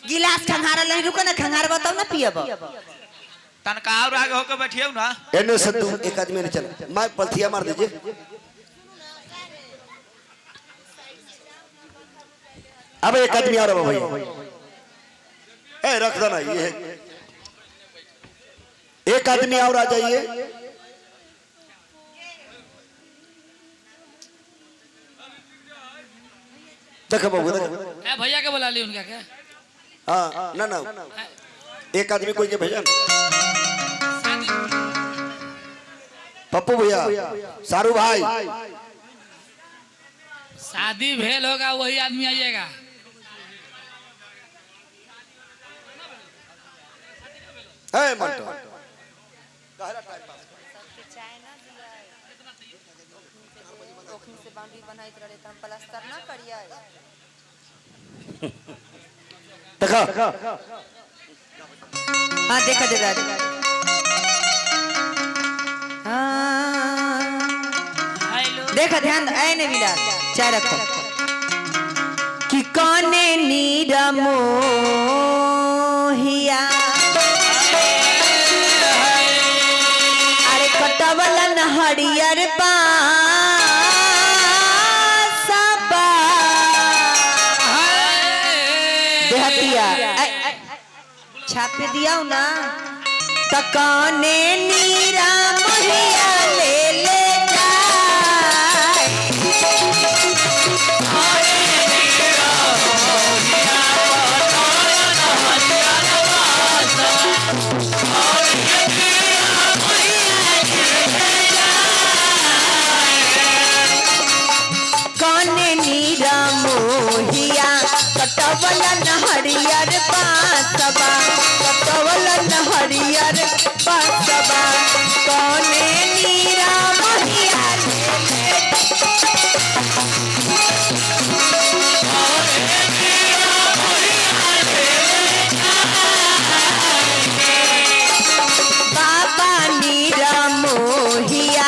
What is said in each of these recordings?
गिलास खंगारा नहीं रुको ना खंगार बताओ ना पियब तनका और आगे होकर बैठियो ना एने से तू एक आदमी ने चल मैं पलथिया मार दीजिए अब एक आदमी आ रहा भाई ए रख देना ये एक आदमी और आ जाइए देखो बाबू भैया के बुला ली उनका क्या हाँ ना ना एक आदमी कोई के भेजा पप्पू भैया सारू भाई शादी भेल होगा वही आदमी आइएगा है मंटो देखा हाँ देखा दे देखा ध्यान आए ने मिला चाय रखो कि कौने नीरा मोहिया अरे कटवलन हरियर बासबा देहतिया छापे दिया ना तो कौने नीरा मोहिया ले ले कटवलन हरियर बासबा कटवलन हरियर बासबा कौने नीरा मोहिया बाबा नीरा मोहिया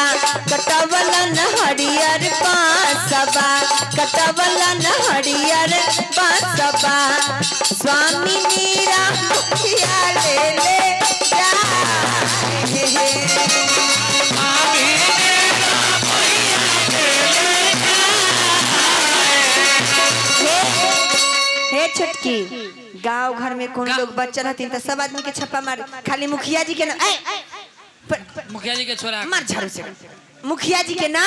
कटवलन हरियर बासबा कटवलन हरियर बासबा स्वामी नीरा मोहिया ले ले हे छटकी गांव घर में कौन लोग बच्चा रहती तो सब आदमी के छप्पा मार खाली मुखिया जी के ना मुखिया जी के छोरा मार झाड़ू से मुखिया जी के ना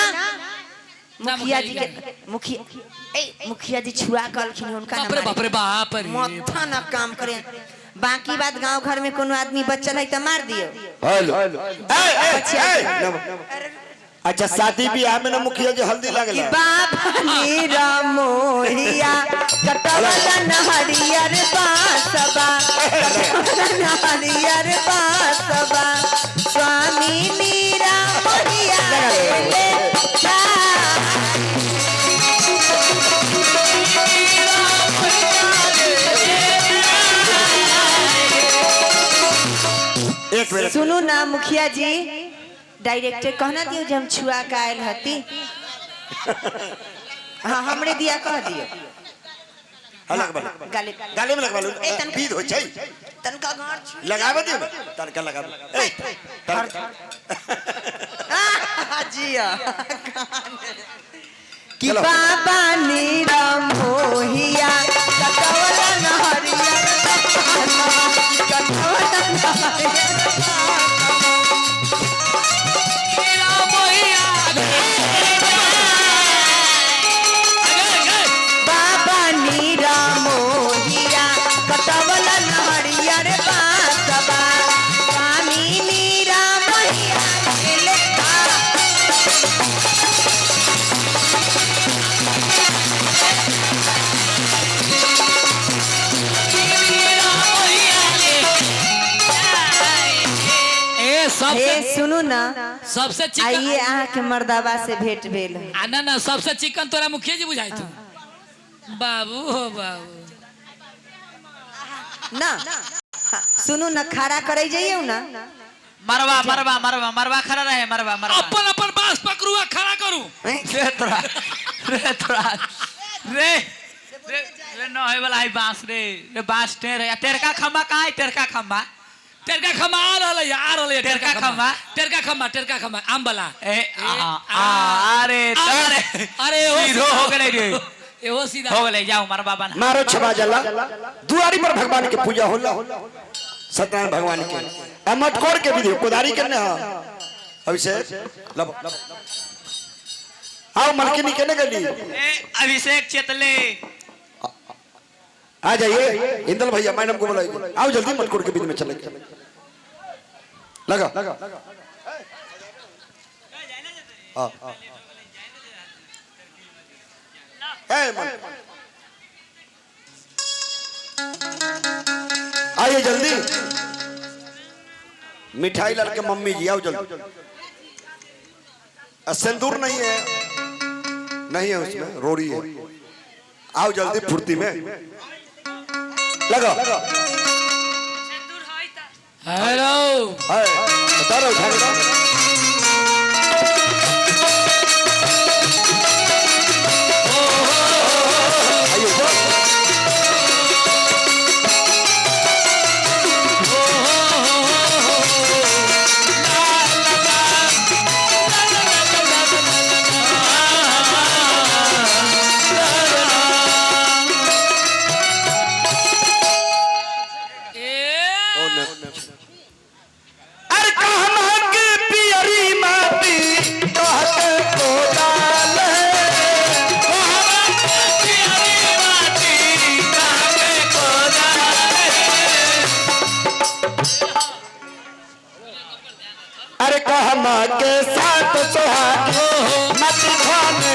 मुखिया जी के मुखिया जी छुआ कलखिन उनका बाप रे बाप रे माथा ना काम करे बाकी बात गांव घर में कोनो आदमी बच्चा है तो मार दियो हेलो अच्छा शादी ब्याह में ना मुखिया जी हल्दी लागला बाबा नीरा मोहिया कटवलन हरियर बासबा कटवलन हरियर बासबा स्वामी नीरा मोहिया ले सुनो ना मुखिया जी डायरेक्टर कहना दियो जब हम छुआ का आयल हती हाँ हमरे दिया कह दियो गाले गाले में लगवा लो पीद हो छै तनका गाड़ लगावे दियो तनका लगावे ए जिया कि बाबा नीरा मोहिया कटवलन हरियर कटवलन बाबा नीरा मोहिया कटवलन हरियर बासबा स्वामी नीरा मोहिया ले सुनू ना सबसे चिकन आइए आहाँ के मर्दाबा से भेंट भेल आना ना सबसे चिकन तोरा मुखिया जी बुझाई तू बाबू हो बाबू ना सुनू ना खड़ा करे जाइए ना मरवा मरवा मरवा मरवा खड़ा रहे मरवा मरवा अपन अपन बांस पकड़ुआ खड़ा करू रे तोरा रे तोरा रे रे न होय वाला है बांस रे रे बांस टेर है टेरका खम्बा कहाँ है टेरका खम्बा टेरका खम्बा आ रहल है टेरका खम्बा टेरका खम्बा आम वाला अरे अरे सीधो हो गए रे एहो सीधा हो गए जाओ मार बाबा मारो छबा जला दुआरी पर भगवान के पूजा होला सत्यनारायण भगवान के अमटकोर के विधि कोदारी करने अभिषेक लब आओ मलकिनी केने गली अभिषेक चेतले आ जाइए इंदल भैया मैडम को बुलाइए आओ जल्दी मटकोर के विधि में चले लगा आइए जल्दी मिठाई लाल के मम्मी जी आओ जल्दी सिंदूर नहीं है उसमें रोड़ी है आओ जल्दी फुर्ती में लगा हेलो बता रहा उठा के साथ सुहाग मत खाने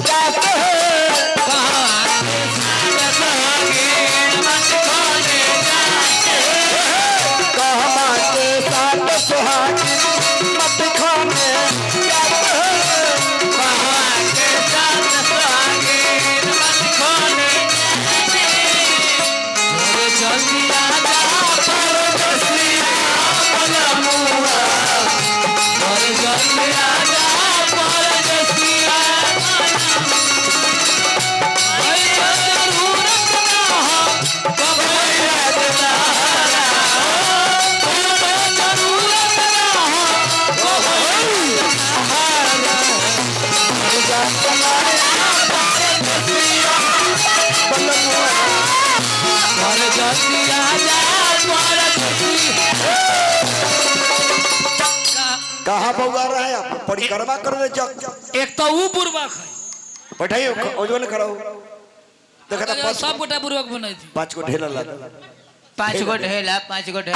जाते कहमा के साथ सुहाग मत खाने कहाँ पहुँचा रहा है आप परिक्रमा कर दे एक तो वो पूर्वक है बैठाइए ओजोन खड़ा हो देखा था सब गोटा पूर्वक बनाई थी 5 को ढेला ला 5 गो ढेला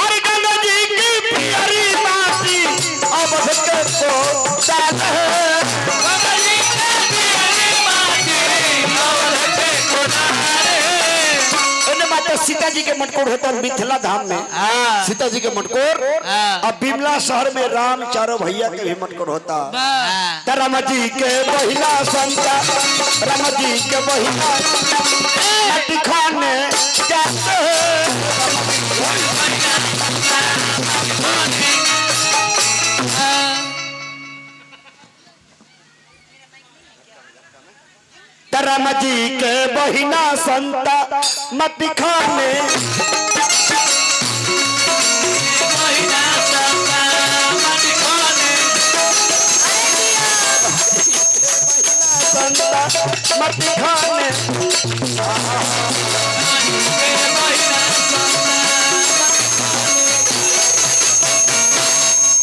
अरे गंगा जी की प्यारी माटी अब के को साथ है गंगा जी की प्यारी माटी अब के को माता सीता जी के मटकोर होता मिथिला धाम में सीता जी के मटकोर अब बिमला शहर में राम चारों भैया के भी मटकोर होता राम जी के बहिला संता राम जी के बहिला मट्टी खाने जाते राम जी के बहिना संता मत खाने संता मत खाने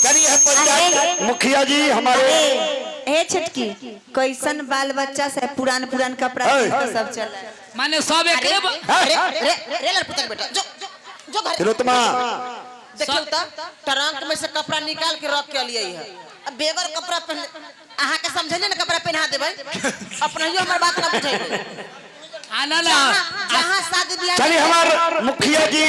चलिए मुखिया जी हमारे हे छटकी कैसन बाल बच्चा से पुरान कपड़ा सब चल रहा है माने सब एक रे लड़पुतन बेटा जो घर तिलोत्तमा देखियो त ट्रंक में से कपड़ा निकाल के रख के लिए है अब बेगर कपड़ा पहन आहा के समझले ना कपड़ा पहना देबै अपना ही हमर बात ना बुझाई आना ना जहां शादी ब्याह चलिए हमारे मुखिया जी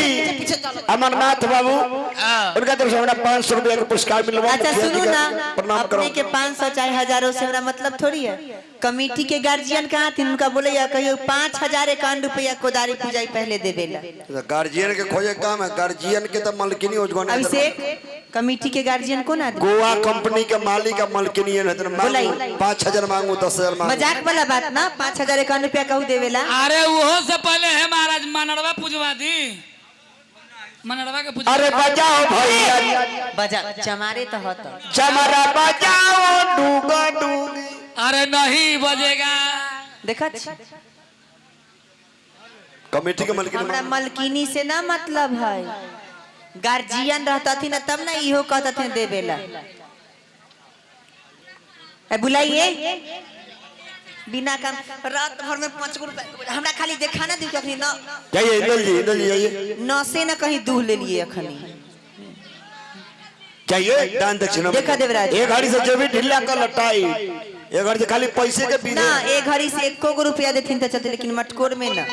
अमरनाथ बाबू उनका तरफ से हमारा 500 रुपया का पुरस्कार मिलवा अच्छा सुनो ना प्रणाम करो अपने के 500 चाहे हजारों से हमारा मतलब थोड़ी है कमेटी के गार्जियन कहाँ थी उनका बोले या कहियो 5,000 रुपया कोदारी पूजाई पहले देवेला। गार्जियन के खोजे काम है, गार्जियन के तो मलकिनी उजगन अभिषेक कमेटी के गार्जियन कौन आदमी? गोवा कंपनी के मालिक का मलकिनी है, 5,000 मांगू 10,000 मांगू। मजाक वाला बात ना, 5,000 रुपया कहू देवेला। अरे वो से पहले है महाराज मनड़वा पूजवा दी, मनड़वा के पूजवा। अरे बजाओ भैया बजा चमारे तो होता चमरा बजाओ डूगा डूगी। अरे नहीं बजेगा। देखा कमेटी के मलकिनी हमरा मलकिनी से ना मतलब है, गार्जियन रहता थी ना तब ना इहो कहता थे देवेला। बुलाइए बिना काम रात भर में 5 रुपया हमरा खाली देखा ना दी अखनी ना जाइए इंदल जी जाइए न से ना कहीं दूह ले लिए अखनी जाइए दान दक्षिणा देखा देवराज एक घड़ी से जो भी ढिल्ला कर लटाई, एक घड़ी से खाली पैसे के बिना ना एक घड़ी से 1 रुपया देथिन तो चलते, लेकिन मटकोर में ना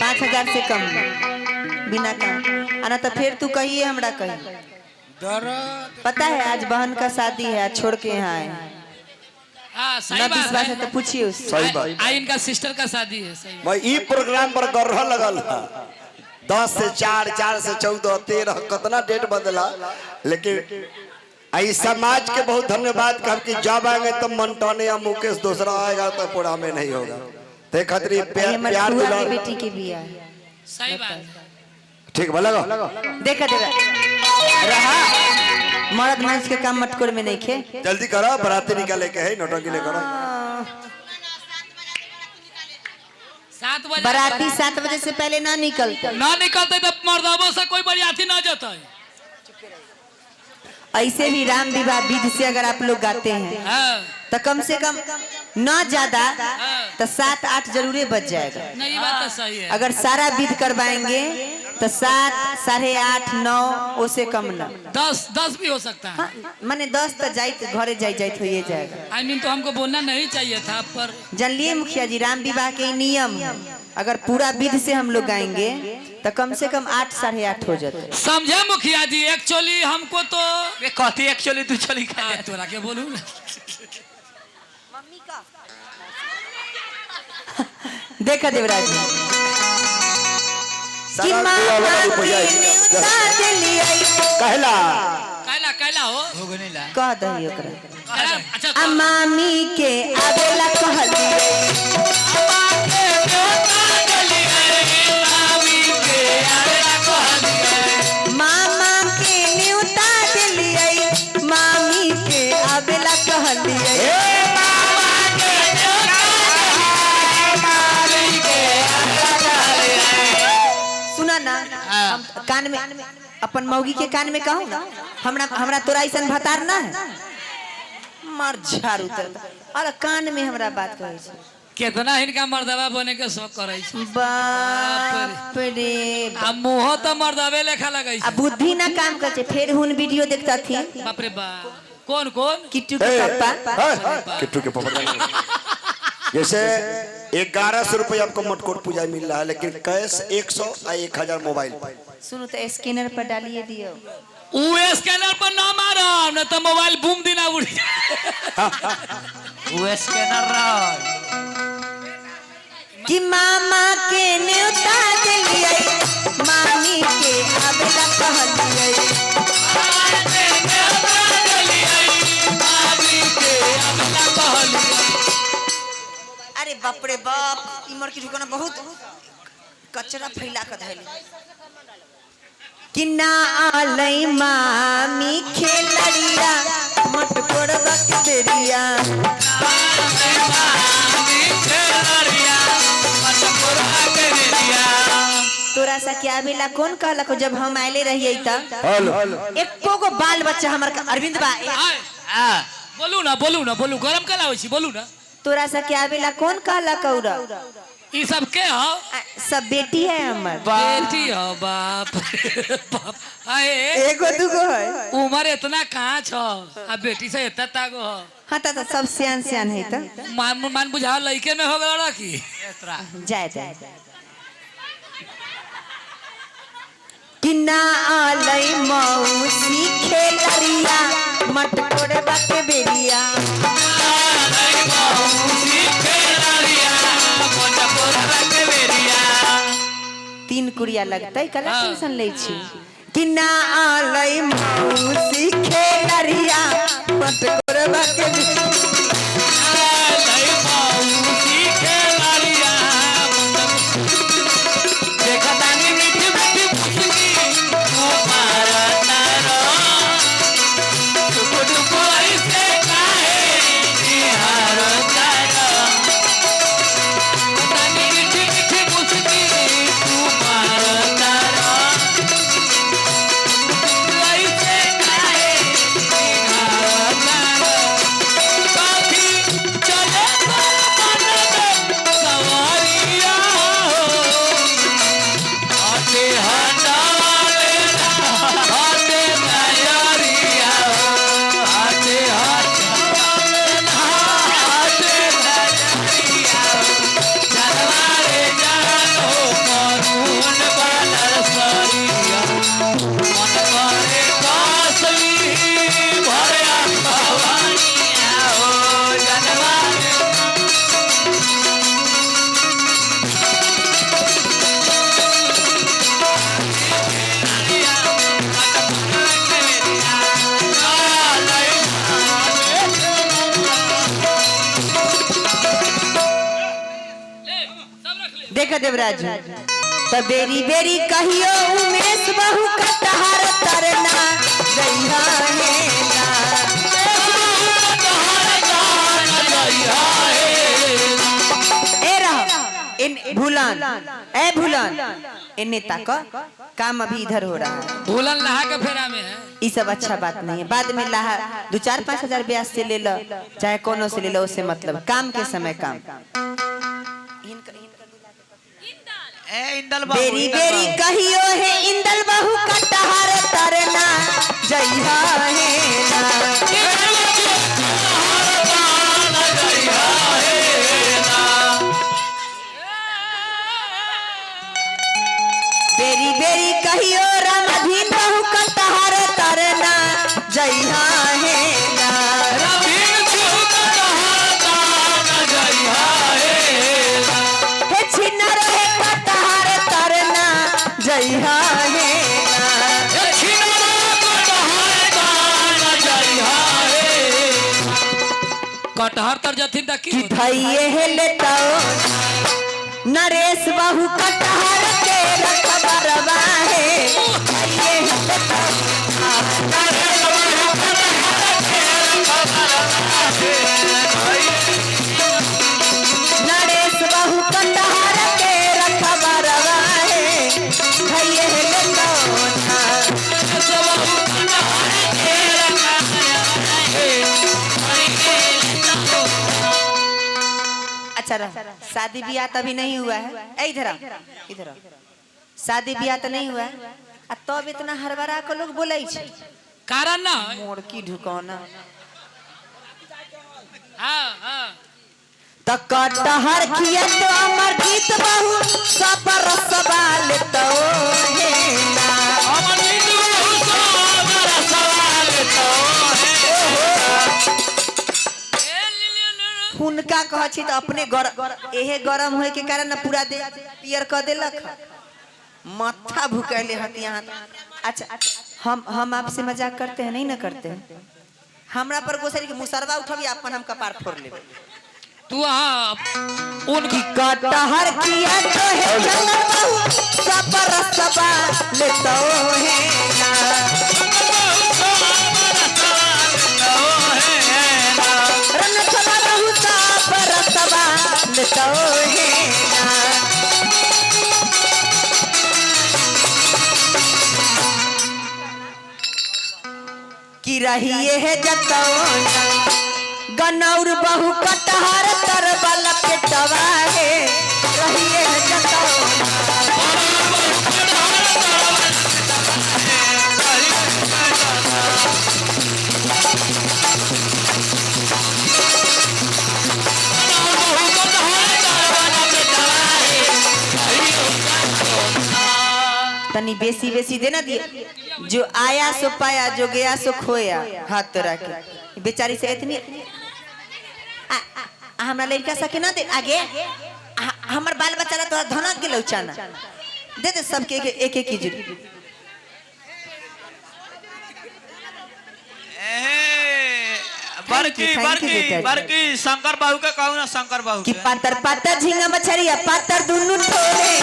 5,000 से कम ना, बिना काम आना तो फिर तू कहिए हमरा कही। पता है आज बहन का शादी है, आज छोड़ के यहाँ आए। हाँ सही ना बात विश्वास है। है तो पूछिए उससे। सही बात आई इनका सिस्टर का शादी है। सही भाई ई प्रोग्राम पर गरह लगल है 10 से 4 4 से 14 13 कितना डेट बदला, लेकिन आई समाज के बहुत धन्यवाद कर कि जब आएंगे तो मंटोने या मुकेश दूसरा आएगा तो पूरा में नहीं होगा। ते खतरी प्यार दुलार बेटी के बिया है। सही बात है। ठीक भला देखा देगा रहा मर्द मांस के काम मटकोर में नहीं खे। जल्दी करो, बराती निकाले के है, नौटंकी ले करो। 7 बजे बराती 7 बजे से पहले ना निकलता। ना निकलते तो मर्दाबों से कोई बरियाती ना जाता है। ऐसे भी राम विवाह विधि से अगर आप लोग गाते हैं हाँ। तो कम से कम ना ज्यादा तो 7-8 जरूर बच जाएगा। नहीं बात तो सही है। अगर सारा विध करवाएंगे तो 7, 8:30, 9 उससे कम ना। 10 भी हो सकता है। हाँ, माने 10 तो जाइत घरे जाइत हो ये जाएगा। आई मीन तो हमको बोलना नहीं चाहिए था पर जानलिए मुखिया जी राम विवाह के नियम अगर पूरा विध से हम लोग गाएंगे तो कम से कम 8, 8:30 हो जाते। समझे मुखिया जी। एक्चुअली हमको तो वे कहती एक्चुअली तू चली खा तोरा के बोलूं ना। देखा देवराज जी कि सारा माँ दुआ वाला भी के पुजाई न्योता दिलियै कहला कैला हो कह दही ओकरा अच्छा आ मामी के आवेला कहलियै मामा के न्योता दिलियै मामी के आवेला कहलियै सुना ना हम कान में अपन मौगी के कान में कहूँ ना हमरा तोरा ऐसा भतार ना है मार झाड़ू तर अरे कान में हमरा बात कहै छै कितना इनका मर्दवा बने के शौक करे छै। बाप रे आ मुंह तो मर्दवे लेखा लगे आ बुद्धि ना काम कर छै। फिर हुन वीडियो देखता थी बाप रे बाप। कौन किट्टू के पापा किट्टू के पापा जैसे 1100 रुपये आपको मटकोर पूजा मिल रहा है, लेकिन कैश 100 और 1000 मोबाइल। सुनो तो स्कैनर पर डालिए दियो। ऊ स्कैनर पर ना मारो न तो मोबाइल बूम दिना उड़ी। वो स्कैनर रहा कि मामा के न्योता दिलियै मामी के आवेला कहलियै अरे बाप रे बाप इमर की ठिकाना बहुत कचरा फैला के धैले कि ना आलै मामी खेलरिया मटकोर बकरिया तोरा सा क्या बेला कौन कहलक जब हम आइले रहिए त एको गो बाल बच्चा हमर अरविंद बा बोलू गरम कला होई छी बोलू ना। तोरा सा क्या बेला कौन कहलक औरा ई सब के हो सब बेटी है हमर बेटी हो बाप बाप। आए एगो दूगो है उम्र इतना कहाँ छ आ बेटी से इतना तागो हो। हाँ त सब सियान है त मान बुझा लइके में हो गला की जाए कि ना आलै मौसी खेलरिया मटकोर बकरिया तीन कुड़िया लगतै कला टेंशन ले छी कि ना आलै मौसी खेलरिया मत करबा के देखा देवराज तो बेरी बेरी कहियो उमेश बहु कटहर तरना जइहा हेला ए रहा इन भूलन ए भूलन इन्ने तक काम अभी इधर हो रहा है भूलन लहा के फेरा में है ये सब अच्छा बात नहीं है बाद में लहा 2-4-5 हजार ब्याज से ले लो चाहे कोनो से ले लो उससे मतलब काम के समय काम बेरी बेरी कहियो है इंदल बहु कटहर तरना जइहा हेला बेरी बेरी कहियो रामधीन बहु कटहर तरना जइहा हेला हे छिना रहे कटहर तरना जइहा हेला कटहर तर जथिन तक कि धइए हेले तो नरेश बहु कटहर के रखबरवा है धइए हेले तो नरेश बहु कटहर के रखबरवा है धइए हेले अच्छा शादी ब्याह तभी नहीं हुआ है इधर इधर शादी ब्याह तो नहीं हुआ है तब इतना हरबरा के लोग बोले कारण ना मोर की ढुकौना हाँ हाँ तो कटहर खिया तो अमर जीत बहु सबर सवाल तो हेला हुनका कह छी तो अपने एहे गरम होए के कारण ना पूरा दे पियर कर देलक माथा भुकैले हत यहाँ अच्छा हम आपसे मजाक करते हैं नहीं ना करते हैं हमरा पर गोसरी के मुसरवा उठबी अपन हम कपार फोड़ लेबे तू हाँ उनकी कटहर किया तो है जंगल बहु सबर सबा ले तो है ना रन चला बहु सबर सबा ले तो है ना कि रहिए है जतौना गनौर बहु कटहर तर बल पेटवा है रहिए है जतौना तनी बेसी बेसी देना दिए जो आया सो पाया जो गया सो खोया हाथ तो रखे बेचारी से इतनी हमरा लड़का सके ना दे आगे हमर बाल बच्चा तोरा धनक गेलौ चाना दे दे सबके एक एक की जुड़ी। बड़की बड़की बड़की शंकर बाबू के कहू ना, शंकर बाबू कि पातर पातर झींगा मछरिया पातर दुनु ठोरे,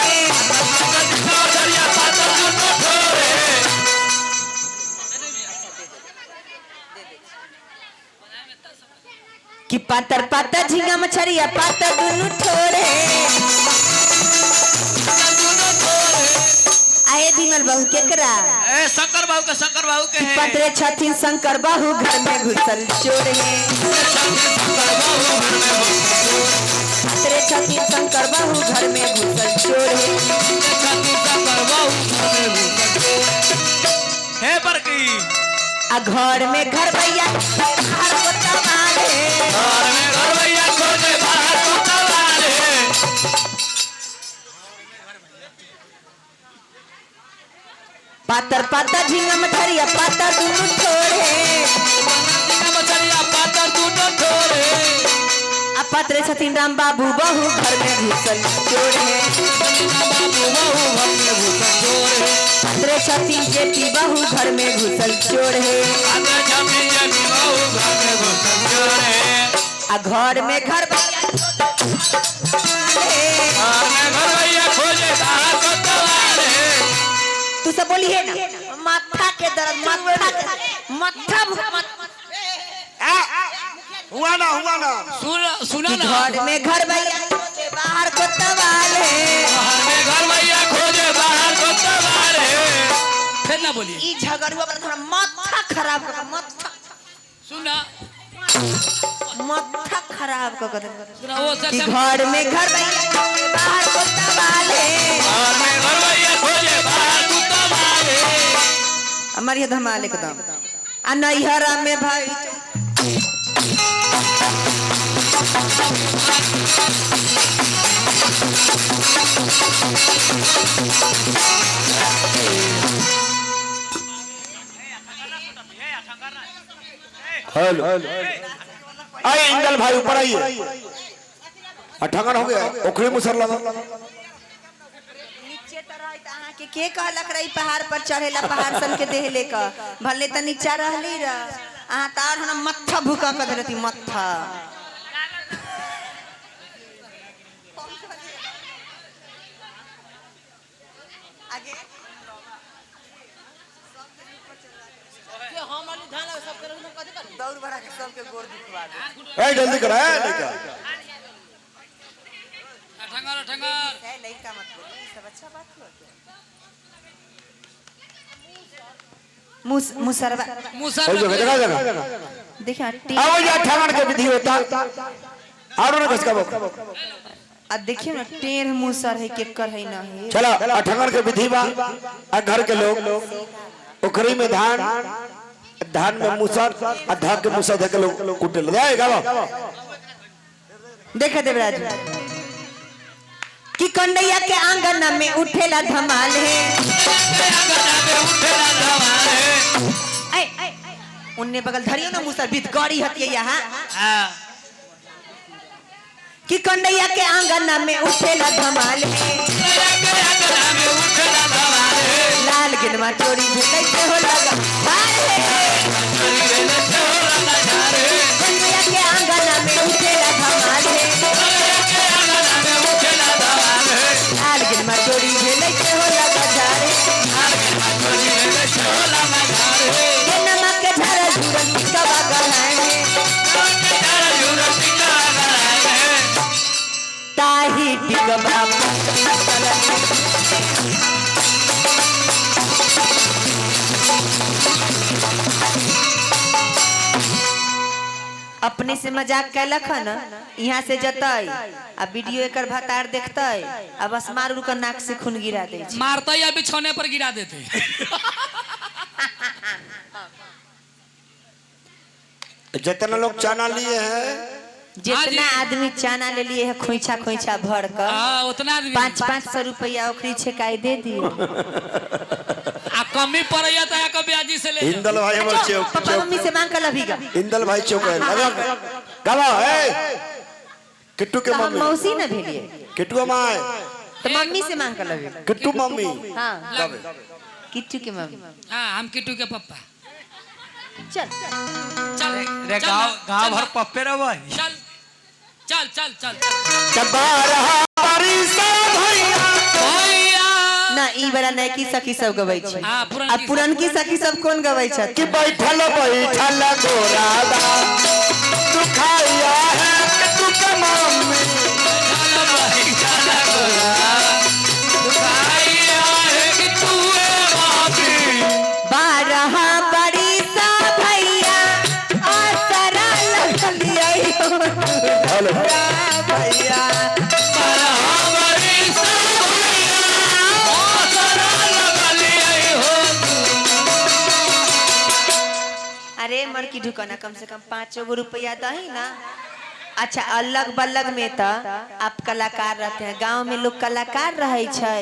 कि पातर पातर झींगा मछरिया पातर दुनु ठोरे। आए विमल बाबू केकरा? ए शंकर बाबू के, शंकर बाबू के है। पतरे छथिन शंकर बाबू घर में घुसल चोर है, पतरे छथिन शंकर बाबू घर में घुसल चोर है बड़की। आ घर में घर भैया हर को तमाले, घर में घर भैया खोजे बाहर को तवाले। पातर पातर झींगा मछरिया पातर दुनु ठोरे, आ पतरे छथिन राम बाबू बहू घर में घुसल चोर है, पतरे छथिन जेठी बहू घर में घुसल चोर है। आ घर में घर तू सब बोली है ना, माथा के दर्द माथा हुआ ना सुना ना, घर में घर भैया बाहर को तवाले, घर भैया खोजे बाहर को तवाले। फिर ना बोलिए। ई झगड़ुआ पर थोड़ा माथा खराब कर, माथा खराब कर सुना वो कि घर में घर भैया बाहर को तवाले, घर में घर भैया खोजे बाहर को तवाले। हमारी धमाल एकदम। आ नैहरा में भाई हेलो आइए इंदल भाई ऊपर आइए। ठंगन हो गया ओखरी मुसर लगा। नीचे तरह अहाँ के कहलक रही पहाड़ पर चढ़ेला, पहाड़ सन के देहले का भले त नीचा रहली र अहाँ तार हम मत्था भूका कर देती मत्था। आगे दौड़ बढ़ा के सबके गोड़ दुखवा दे। ए जल्दी करा है लड़का। ठंगर है लड़का मत बोलो, ये सब अच्छा बात हो क्या? मुसरवा हो जगह जगह देखिए आओ या ठंगन के विधि होता और ना कसका बो। आ देखिए ना टेढ़ मुसर है केकर है ना है। चलो ठंगन के विधि बा। आ घर के लोग ओखरी में धान में मुसर आ धान के मुसर धके लोग कुटे ले जाएगा। देखे देवराज कि कंडैया के आंगन में उठेला धमाल है, उन्ने बगल धरियो ना मुसर बीत गाड़ी हतिए यहाँ कि कंडैया के आंगन में उठेला धमाल है, लाल गिलमा चोरी भेलै से हो लगा भार है, कंडैया के आंगन में उठेला धमाल है, लाल गिलमा चोरी भेलै से हो लगा झारे, ये नमक के झारा झूरन कबा गलाए ताही टिकबा अपने से मजाक कैलक है ना, यहाँ से जतई आ वीडियो एकर भतार देखतई आ बस मार उड़ कर नाक से खून गिरा दे। मारते या बिछौने पर गिरा देते। जितना लोग चाना लिए हैं जितना आदमी चाना ले लिए है खोइछा खोइछा भर कर उतना आदमी 500 रुपया ओकरी छेकाई दे दियो। आ कमी पड़ैया त एक ब्याजी से ले इंदल भाई हमर चौक पापा मम्मी से मांग कर लभीगा। इंदल भाई चौक है लगा गावा ए किट्टू के तो हम मम्मी मौसी न भेलिए किट्टू माय तो मम्मी से मांग कर लगे किट्टू मम्मी हाँ कब किट्टू की मम्मी हाँ हम किट्टू के पप्पा चल चल रे चल गांव ना, गांव चल भर ना, पप्पे रहो चल चल चल चल चल चबार बारिश भैया भैया ना ई बड़ा नैकी सखी सब गबै छै हाँ, पुरनकी अब पुरनकी सखी सब कौन गबै कि छथि बैठल बैठल गोरादा दुखाया है किट्टू के मम्मी बारह बरिसा भैया आसरा लगलियै हो भैया अरे मर की ढुकाना कम से कम 5 गो रुपया दही ना अच्छा अलग बल्लग में तो आप कलाकार रहते हैं गांव में लोग कलाकार रहे छै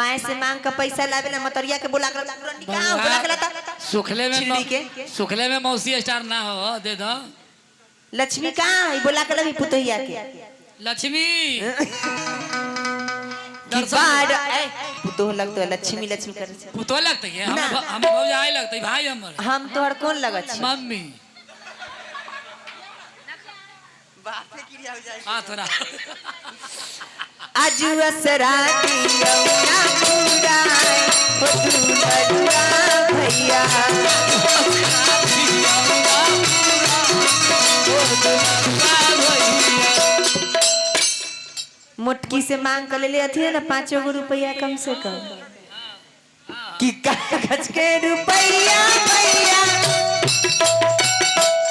माए से मांग के पैसा लावे ना मतरिया के बुला कर बुला के लाता छिल्ली के सुखले में मौसी स्टार ना हो दे दो लक्ष्मी कहाँ है बुला के लवी पुतहिया के लक्ष्मी पुतोह लगतो है लक्ष्मी लक्ष्मी करे छै पुतो लगते है ना। हम भौजाई लगते भाई हमर हम तोहर कौन लगत छै मम्मी हाँ थोड़ा आजू असरा दियो ना पूरा हो तू लड़ुआ भैया मोटकी से मांग कर ले अथी ना 5 गो रुपया कम से कम कि कागज के रुपया भैया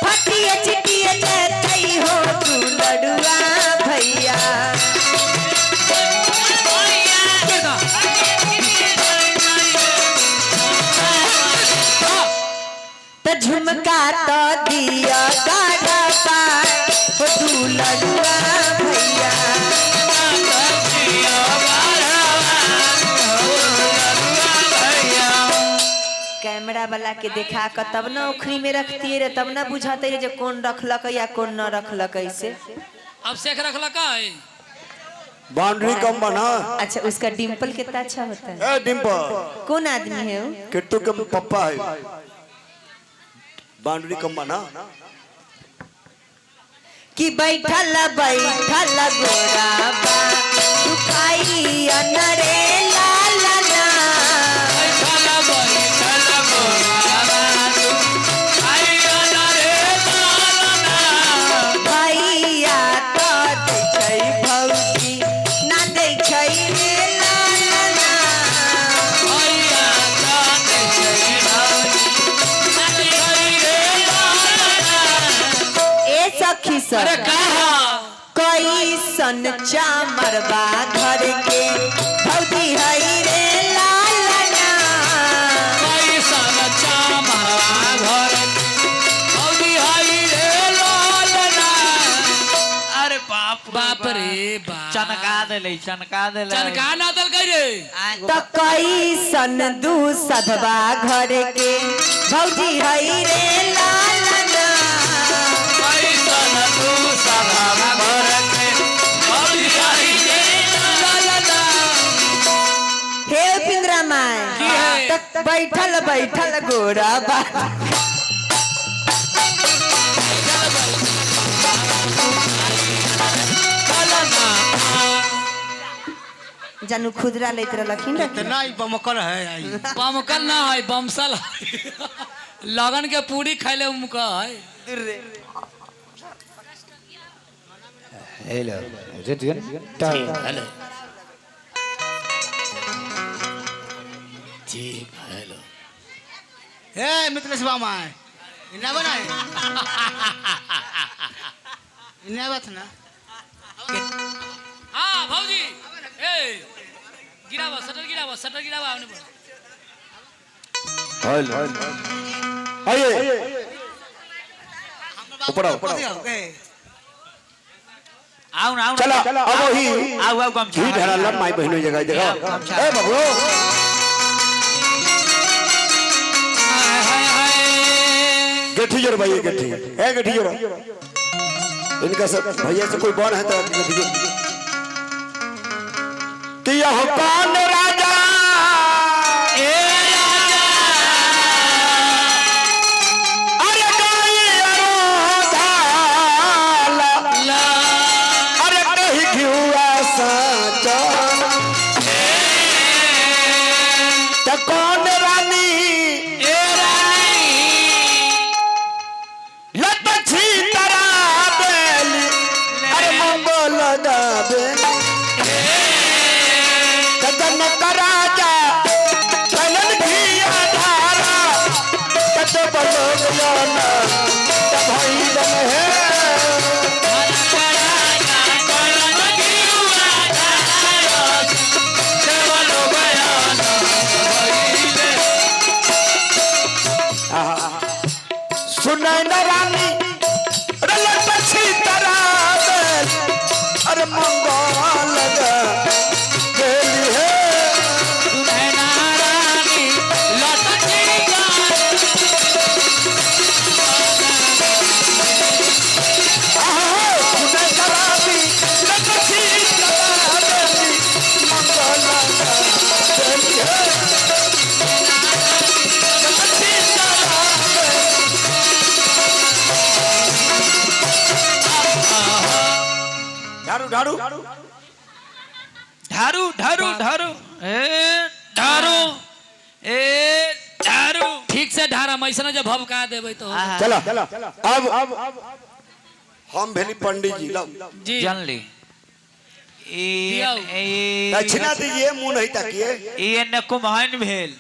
फटिया चिटिया लेतई हो तू लड़ुआ भैया तो झुमका तो दिया गाड़ा पार हो तू लड़ुआ भैया कैमरा वाला के देखा कर तब ना उखरी में रखती रे तब ना बुझाते रे जे कौन रखलक या कौन न रखलक ऐसे अब सेख रखलक है बाउंड्री कम बना अच्छा उसका डिम्पल कितना अच्छा होता है ए डिम्पल कौन आदमी है वो किट्टू के पप्पा है बाउंड्री कम बना कि बैठल बैठल गोराबा दुखाई अनरे लालना भैया तो देखै भौजी ना देखै रे लालना ए सखी सब कई सन चामरबा घर के भौजी हई रे लालना अरे बाप बाप रे बाप चनका दे चनका ना दल रे तो कई सन दू सधबा घर के भौजी हई रे लालना हे पिंजरा माय तक बैठल बैठल गोरा बा जानू खुदरा लेत रहलखिन इतना ही बमकल है आई बमकल ना है बमसल है लगन के पूरी खाइले मुका है हेलो हेलो ठीक हेलो हे मिथिलेश मामा इन्ना बना है इन्ना बात ना हाँ भौजी ए गिरावा सटर गिरावा हमने बोला हेलो आइए ऊपर आओ आओ ना चला अब ही आओ गमछा ही धरा लब माई बहनों जगह जगह ए बबलू गेठी जोर भाई गेठी ए गेठी जोर इनका सब भैया से कोई बन है तो गेठी जोर कि यह कौन राजा अरे गाई अरोधाला अरे कहीं घिउआ साचा तो कौन रानी लपछी तरा बेली अरे मंगल दाबेली कदम कराजा चलन घिया धारा कत बलोग जाना तब भाई दम है सुनाई न रानी रल पछी तरा बेली अरे मंगल दाबेली है झाड़ू झाड़ू ढारू ढारू ढारू ढारू ढारू ठीक से ढारा मैसना जब भभका देबै तो चला अब हम भेली पंडित जी लो जी जान ली दियाओ। दक्षिणा दीजिए मुंह नहीं ताकिए ये न कुम्हान भेल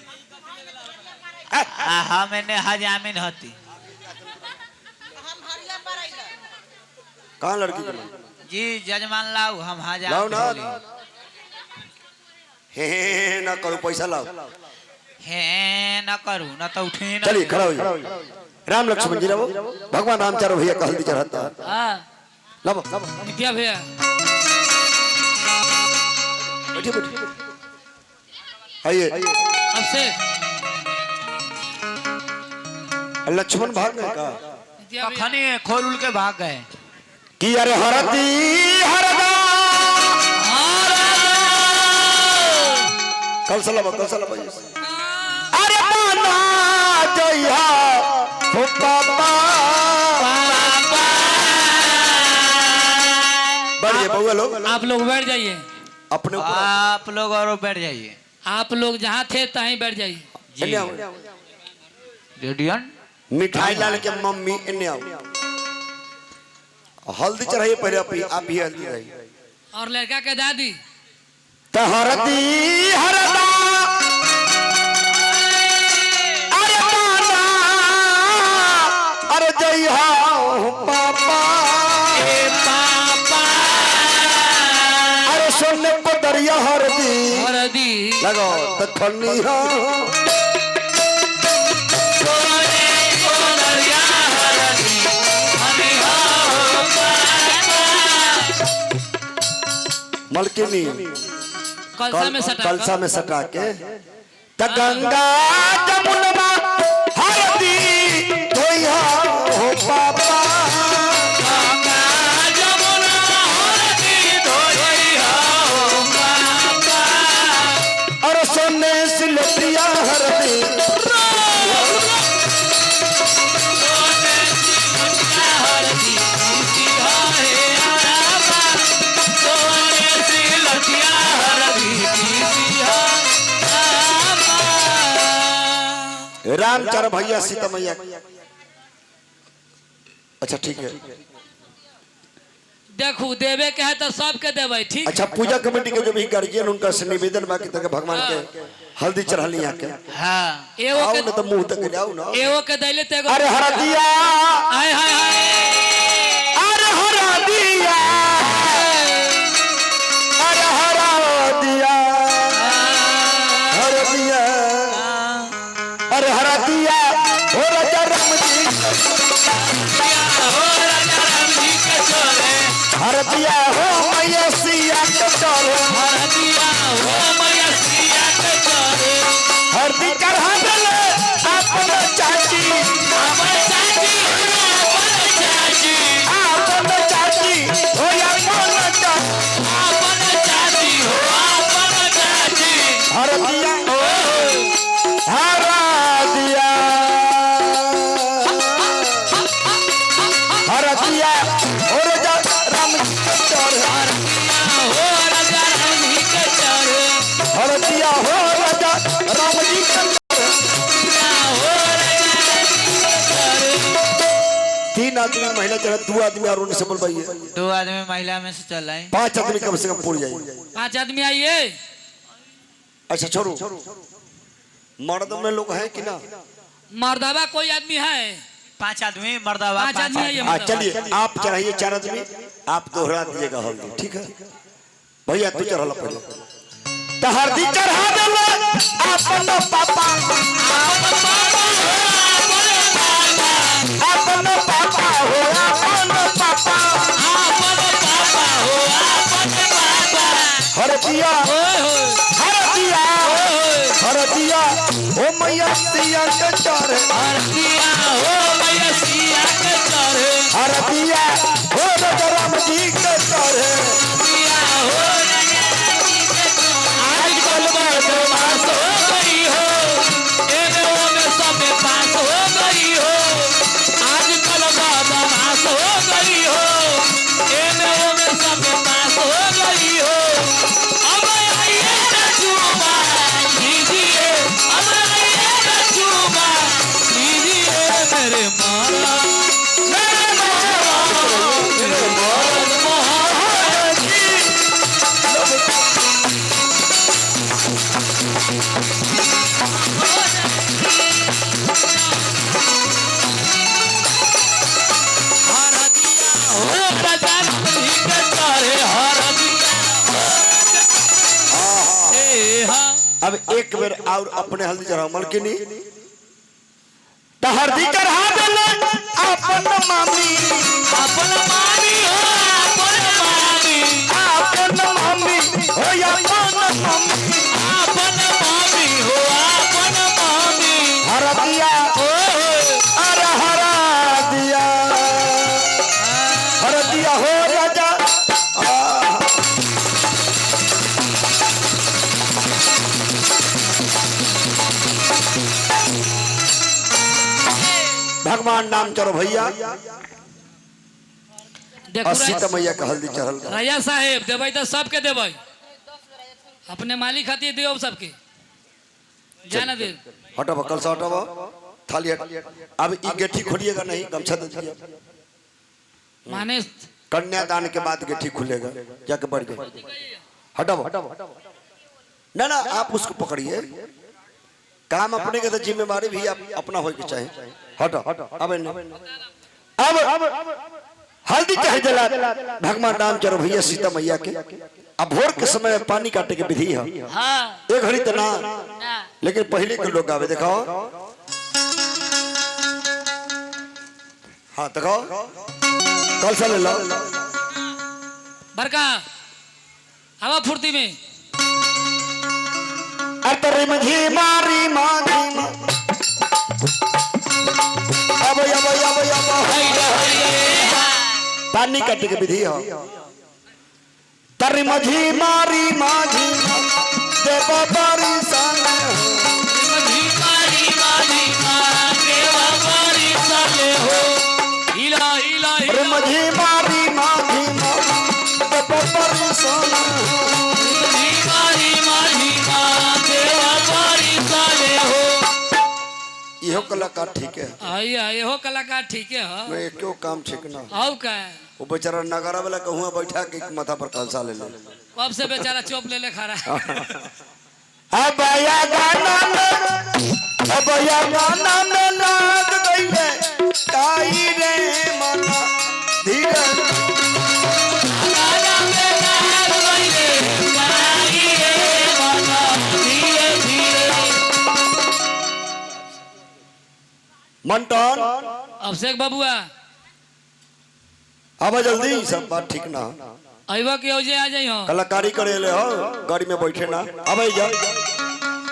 हम एने हजामिन हती कहाँ लड़की के जी जजमान लाऊ हम लाओ हजामिन ना होली। हे ना करो पैसा लाओ हे न करू न तो उठे न चलिए खड़ा हो राम लक्ष्मण जी रहो भगवान राम चारो भैया का हल्दी चढ़ाता हां लब नित्या भैया बैठिए बैठिए आइए अब से लक्ष्मण भाग गए का नित्या भैया कखनी खोल उल के भाग गए कि अरे हरदी हरदा कल सलाम अरे माना जइहा हो पापा बढ़िए बउआ लोग आप लोग बैठ जाइए अपने ऊपर आप लोग और बैठ जाइए आप लोग जहाँ थे तहीं बैठ जाइए जी रेडियन मिठाई लाल के मम्मी इन्ने आओ हल्दी चढ़ाइए पहले आप ही हल्दी रही और लड़का के दादी तो हरदी हरदा अरे माना अरे जइहा हो पापा अरे सोने को दरिया हरदी हरदी लगो तो खन्नी हो मलकिनी कलसा में सटा के त गंगा जमुना हरदी धोइहा हो पापा और सोने सिलटिया हरदी राम चार भैया सीता मैया अच्छा ठीक है देखू देवे के है तो सबके देवे ठीक अच्छा पूजा कमेटी के जो भी गार्जियन उनका से निवेदन बाकी तक भगवान के हल्दी चढ़ा लिया के हाँ एगो आओ के ना तो मुंह तक जाओ ना एगो के दैले ते अरे हरदिया हाय हाय हाय अरे हरदिया अरे हरदिया हरदिया अरे हरदिया हो राजा राम जी हरदिया हो मैया सिया के चले हरदी चढ़ा दले अपन चाची अपन चाची हो या अपन चाची आदमी महिला चढ़ा 2 आदमी और उनसे बोलवाइए 2 आदमी महिला में से चल रहे 5 आदमी कम से कम पूरी जाए 5 आदमी आइए। अच्छा छोड़ो मर्द में लोग है कि ना मर्दावा कोई आदमी है? 5 आदमी मर्दावा 5 आदमी आइए। हाँ चलिए आप चढ़ाइए 4 आदमी आप दोहरा दीजिएगा हल्दी ठीक है भैया तू चढ़ा पहले तो हल्दी चढ़ा देला अपन पापा अपन पापा हो हरदिया हरदिया ओ मैया सिया के चढ़े हरदिया हो राम जी के चढ़े अब एक बेर और अपने हल्दी चढ़ाओ मलकिनी तो हल्दी चढ़ा देले अपन मामी अपन मामी हो अपन मामी हो हरदिया अरे हरदिया हो राजा भगवान नाम चढ़ो भैया देखो सीता मैया का हल्दी चढ़ल राजा साहेब देबै तो सबके देबै अपने मालिक खातिर दियो सबके जाना दे हटो कल से हटो थाली हट अब ई गेठी खोलिएगा नहीं गमछा दे दिया माने कन्यादान के बाद गेठी खुलेगा जाके बढ़ गए हटो ना ना आप उसको पकड़िए काम अपने के तो जिम्मेवारी भी आप अपना हो के चाहे हटो अब हल्दी चाहे जला भगवान नाम चढ़ो भैया सीता मैया के अब भोर के समय पानी काटे के विधि है एक घड़ी तो ना लेकिन पहले के लोग आवे दिखाओ हाँ दिखाओ कल से ले लो बरका हवा फुर्ती में अतरे मझी मारी मारी अब पानी काटे के विधि है तरी मझी मारी माझी देव बारी साले अरे मझी मारी माझी देव बारी साले इहो कलाकार ठीक है इहो कलाकार ठीक है मैं क्यों काम ठीक ना आओ का वो बेचारा नगारा वाला कहूँ बैठा के माथा पर कलसा ले ले कब से बेचारा चोप ले खड़ा अब या गाना में लाग गई है काई रे मना धीरे मंटन अभिषेक बाबुआ अब जल्दी सब बात ठीक ना अइबा के औजे आ जाई हो कलाकारी करे ले हो गाड़ी में बैठे ना अब जा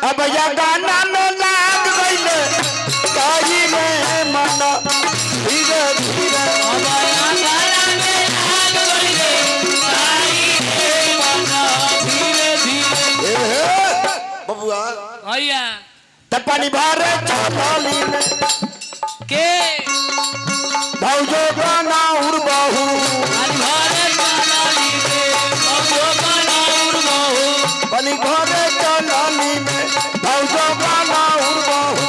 अब या गाना में लाग गइले काई में मना धीरे धीरे अब या गाना में लाग गइले काई रे मना धीरे धीरे बबुआ भैया तपनी भारे चाली में के भौजो गाना उड़बाहू आज घरे चालाली में भौजो गाना उड़बाहू बनी घरे चाली में भौजो गाना उड़बाहू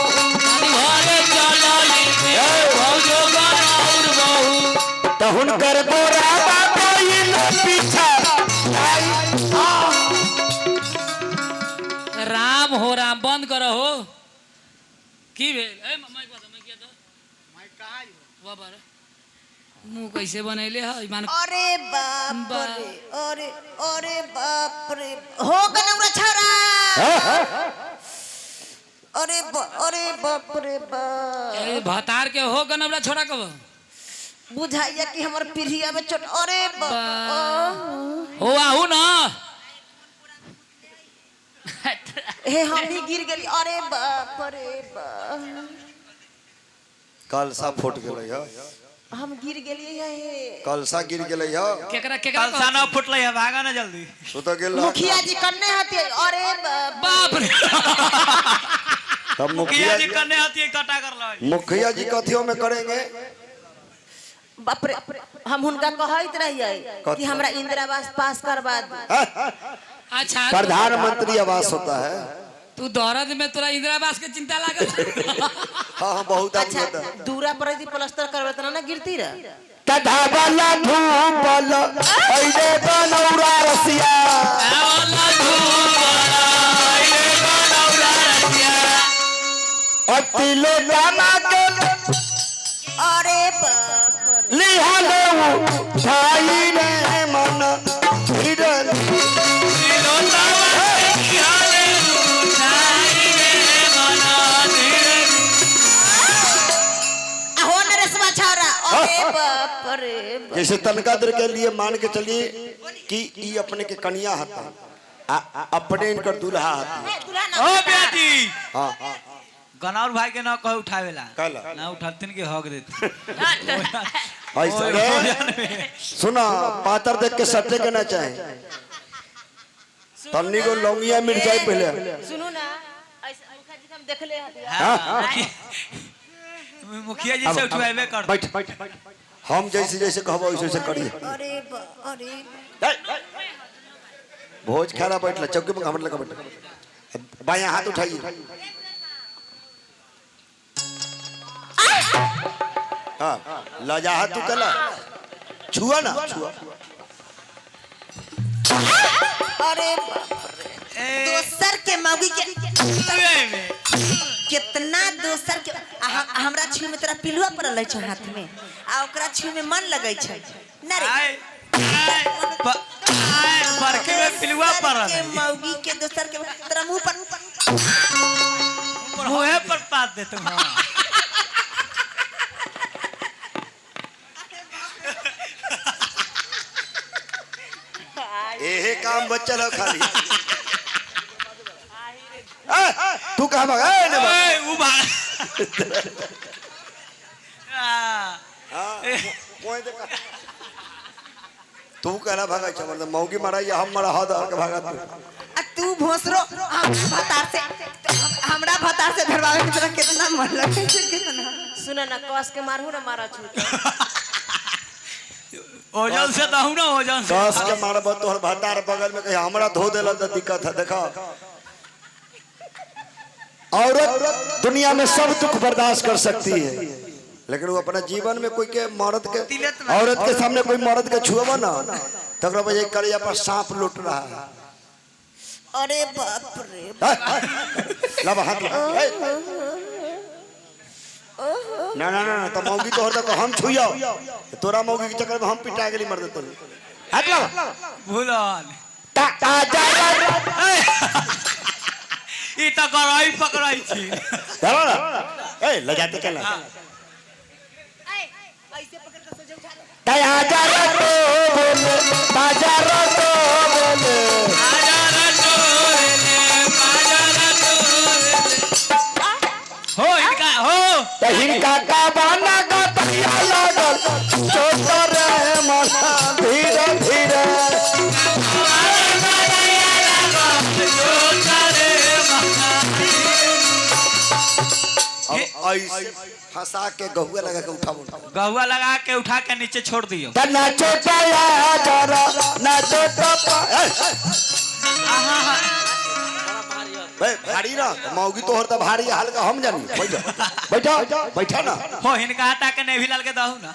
आज घरे चालाली में भौजो गाना उड़बाहू हो राम बंद करो हो की भेल ए माइक बता मैं किया तो माइक कहाँ है वाह बार मुंह कैसे बनैले है ईमान अरे बाप रे अरे अरे बाप रे हो गनौरा छौरा अरे बाप रे बाप ए भतार के हो गनवला छोड़ा कब बुझाइया कि हमर पीढ़िया में चोट अरे बाप हो आहू ना हे हम भी गिर गेली अरे बाप रे बाप कलसा फूट गेलै ह हम गिर गेलिए हे कलसा गिर गेलै ह केकरा केकरा कल साना फुटले है भागा ना जल्दी तू तो गेल मुखिया जी कन्ने हते अरे बाप बाप रे तब मुखिया जी करने आती है कटा कर लो मुखिया जी कथियों में करेंगे बाप रे हम हुनका कहैत रहिए कि हमरा इंदिरा आवास पास करवा दे अच्छा प्रधानमंत्री आवास होता है तू दौरद में तोरा इंदिरा आवास के चिंता लागल हाँ हाँ बहुत आदमी अच्छा होता है दूरा पर यदि प्लास्टर करवा ना गिरती रह कधा वाला धूपल पहिले बनौरा रसिया अतिलो गाना के अरे बाप रे लिहाले उठाई रे मन धीरन हो नरसवा छौरा अरे बाप रे बाप। जैसे तनका देर के लिए मान के चलिए कि ई अपने के कन्या हता अपने इनकर दूल्हा हता ए, दूल्हा ना ओ बेटी हाँ गनौर भाई के ना कह उठावेला कहला ना उठातिन के हक देते ऐसा रे सुना पातर देख के सटे के ना चाहे तन्नी को लौंगिया मिर्चाई पहले सुनो ना ऐसा मुखिया जी के हम देखले हती मुखिया जी से उठवावे कर बैठ हम जैसे जैसे कहबो वैसे वैसे करिए अरे भोज खाना बैठला चौकी में हमर लगा बैठ बायां हाथ उठाइए हाँ लजा हाथ तू कला छुआ ना छुआ अरे दोसर के मौगी के कितना दोसर के हमरा छू में तोरा पिलुआ पड़ल छ हाथ में आ ओकरा छू में मन लगै छ ना रे बरके में पिलुआ पड़ल के मौगी के दोसर के तोरा मुंह पर मुंह पर पात दे तुम एहे काम बच्चल हो खाली तू कहां भागा ए ने ओए उ भाग कोई देखा तू कहला भागा छ मतलब मौगी मारा या हम मारा हद के भागा तू भोसरो हमरा भतार से धरवावे में तोरा कितना मन लगै छ कितना सुन ना कस के मारहु ना मारा छू ओजन से दहू ना ओजन से कस के मारब तोहर भतार बगल में कहीं हमरा धो देला त दिक्कत है देखा औरत दुनिया में सब दुख बर्दाश्त कर सकती है लेकिन वो अपना जीवन में कोई के मर्द के औरत के सामने कोई मर्द के छुएबा ना तकरा वजह करिया पर सांप लूट रहा है अरे बाप रे लब हाथ ना ना ना तो मौगी तोहर तक हम छुइयो तोरा मौगी के चक्कर में हम पिटा गेली मर देतो हाथ लब भूलन ता जा ई त गराई पकड़ाई छी चलो ना ए ले जाते केला ऐसे पकड़ के सोजे उठा तया जा रे तो बोले ताजा रो तो बोले हो इनका हो त हिनका का बाना का तया लागल छोट रे मना धीरे धीरे ऐसे फंसा के गहुआ लगा के उठाओ गहुआ लगा के उठा के नीचे छोड़ दियो त ना छोटाया जरा ना छोटा भारी ना मौगी तोहर त भारी हल्का हम जानी बैठा बैठा बैठा ना हो हिनका हटा के नेभी लाल के दहू ना